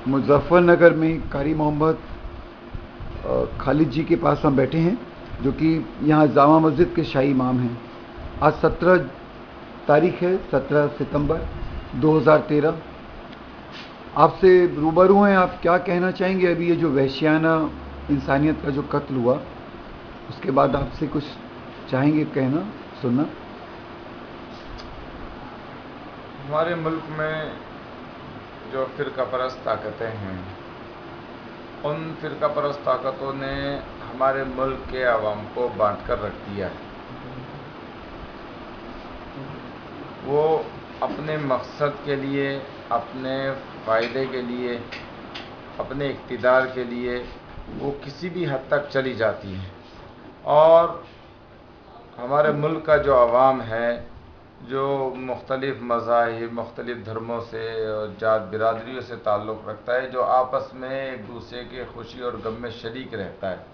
मुजफ्फर नगर में कारी मोहम्मद खालिद जी के पास हम बैठे हैं, जो कि यहाँ जामा मस्जिद के शाही इमाम हैं। आज 17 तारीख है, 17 सितंबर 2013। आपसे रूबरू हैं, आप क्या कहना चाहेंगे? अभी ये जो वहशियाना इंसानियत का जो कत्ल हुआ, उसके बाद आपसे कुछ चाहेंगे कहना, सुनना? हमारे मुल्क में जो फ़िरका परस्त ताकतें हैं, उन फ़िरका परस्त ताकतों ने हमारे मुल्क के अवाम को बांट कर रख दिया है। वो अपने मकसद के लिए, अपने फ़ायदे के लिए, अपने इक़्तिदार के लिए वो किसी भी हद तक चली जाती हैं। और हमारे मुल्क का जो अवाम है, जो मुख्तलिफ़ मज़ाहिब, मुख्तलिफ़ धर्मों से और जात बिरादरियों से ताल्लुक़ रखता है, जो आपस में एक दूसरे के खुशी और गम में शरीक रहता है,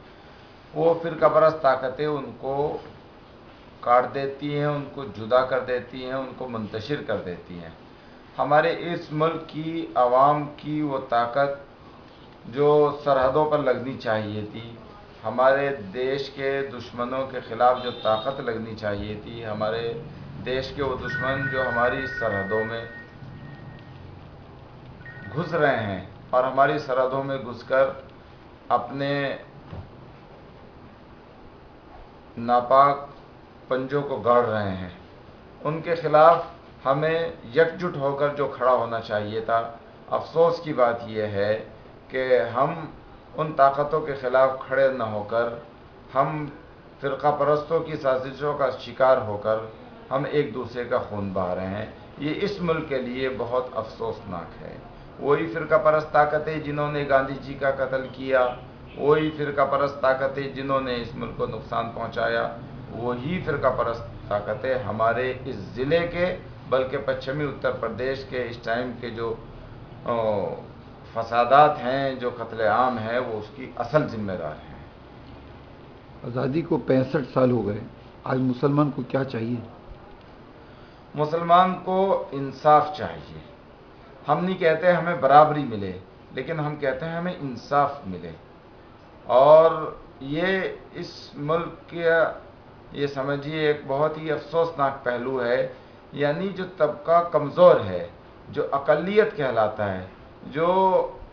वो फ़िरका परस्त ताकतें उनको काट देती हैं, उनको जुदा कर देती हैं, उनको मुंतशिर कर देती हैं। हमारे इस मुल्क की आवाम की वो ताकत जो सरहदों पर लगनी चाहिए थी, हमारे देश के दुश्मनों के ख़िलाफ़ जो ताकत लगनी चाहिए थी, हमारे देश के वो दुश्मन जो हमारी सरहदों में घुस रहे हैं और हमारी सरहदों में घुसकर अपने नापाक पंजों को गाड़ रहे हैं, उनके ख़िलाफ़ हमें एकजुट होकर जो खड़ा होना चाहिए था। अफसोस की बात यह है कि हम उन ताकतों के ख़िलाफ़ खड़े न होकर, हम फ़िरका परस्तों की साजिशों का शिकार होकर हम एक दूसरे का खून बहा रहे हैं। ये इस मुल्क के लिए बहुत अफसोसनाक है। वही फ़िरका परस्त ताकतें जिन्होंने गांधी जी का कत्ल किया, वही फ़िरका परस्त ताकतें जिन्होंने इस मुल्क को नुकसान पहुँचाया, वही फ़िरका परस्त ताकतें हमारे इस ज़िले के, बल्कि पश्चिमी उत्तर प्रदेश के इस टाइम के जो फसादात हैं, जो कत्ले आम है, वो उसकी असल ज़िम्मेदार हैं। आज़ादी को 65 साल हो गए, आज मुसलमान को क्या चाहिए? मुसलमान को इंसाफ चाहिए। हम नहीं कहते हमें बराबरी मिले, लेकिन हम कहते हैं हमें इंसाफ मिले। और ये इस मुल्क के, ये समझिए, एक बहुत ही अफसोसनाक पहलू है। यानी जो तबका कमज़ोर है, जो अक़लियत कहलाता है, जो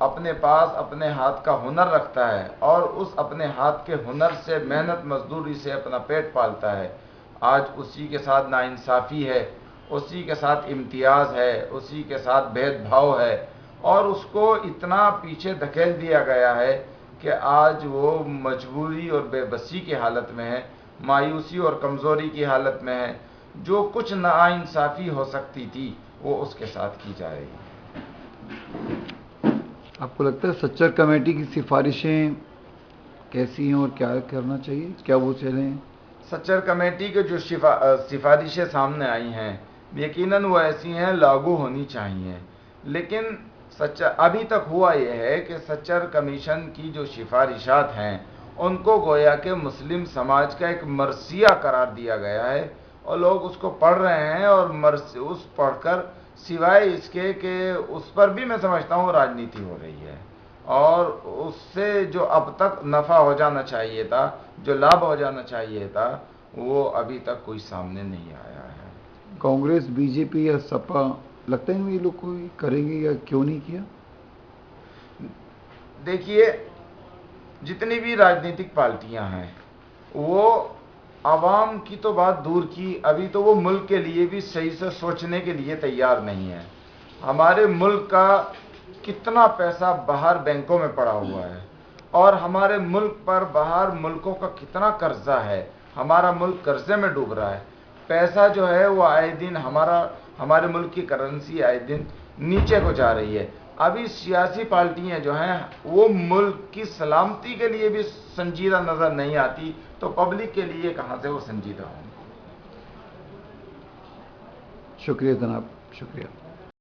अपने पास अपने हाथ का हुनर रखता है और उस अपने हाथ के हुनर से, मेहनत मजदूरी से अपना पेट पालता है, आज उसी के साथ नाइंसाफ़ी है, उसी के साथ इम्तियाज़ है, उसी के साथ भेदभाव है, और उसको इतना पीछे धकेल दिया गया है कि आज वो मजबूरी और बेबसी की हालत में है, मायूसी और कमज़ोरी की हालत में है। जो कुछ नाइंसाफ़ी हो सकती थी, वो उसके साथ की जा रही है। आपको लगता है सच्चर कमेटी की सिफारिशें कैसी हैं और क्या करना चाहिए? क्या वो चलें? सच्चर कमेटी के जो सिफारिशें सामने आई हैं, यकीनन वो ऐसी हैं, लागू होनी चाहिए। लेकिन अभी तक हुआ यह है कि सच्चर कमीशन की जो सिफारिशात हैं, उनको गोया के मुस्लिम समाज का एक मरसिया करार दिया गया है, और लोग उसको पढ़ रहे हैं, और उस पढ़कर सिवाय इसके कि उस पर भी मैं समझता हूँ राजनीति हो रही है, और उससे जो अब तक नफ़ा हो जाना चाहिए था, जो लाभ हो जाना चाहिए था, वो अभी तक कोई सामने नहीं आया है। कांग्रेस, बीजेपी या सपा, लगता है ये लोग कोई करेंगे या क्यों नहीं किया? देखिए, जितनी भी राजनीतिक पार्टियां हैं, वो आवाम की तो बात दूर की, अभी तो वो मुल्क के लिए भी सही से सोचने के लिए तैयार नहीं है। हमारे मुल्क का कितना पैसा बाहर बैंकों में पड़ा हुआ है, और हमारे मुल्क पर बाहर मुल्कों का कितना कर्जा है, हमारा मुल्क कर्जे में डूब रहा है। पैसा जो है वो आए दिन हमारे मुल्क की करेंसी आए दिन नीचे को जा रही है। अभी सियासी पार्टियां जो हैं, वो मुल्क की सलामती के लिए भी संजीदा नज़र नहीं आती, तो पब्लिक के लिए कहाँ से वो संजीदा होंगी? शुक्रिया जनाब, शुक्रिया।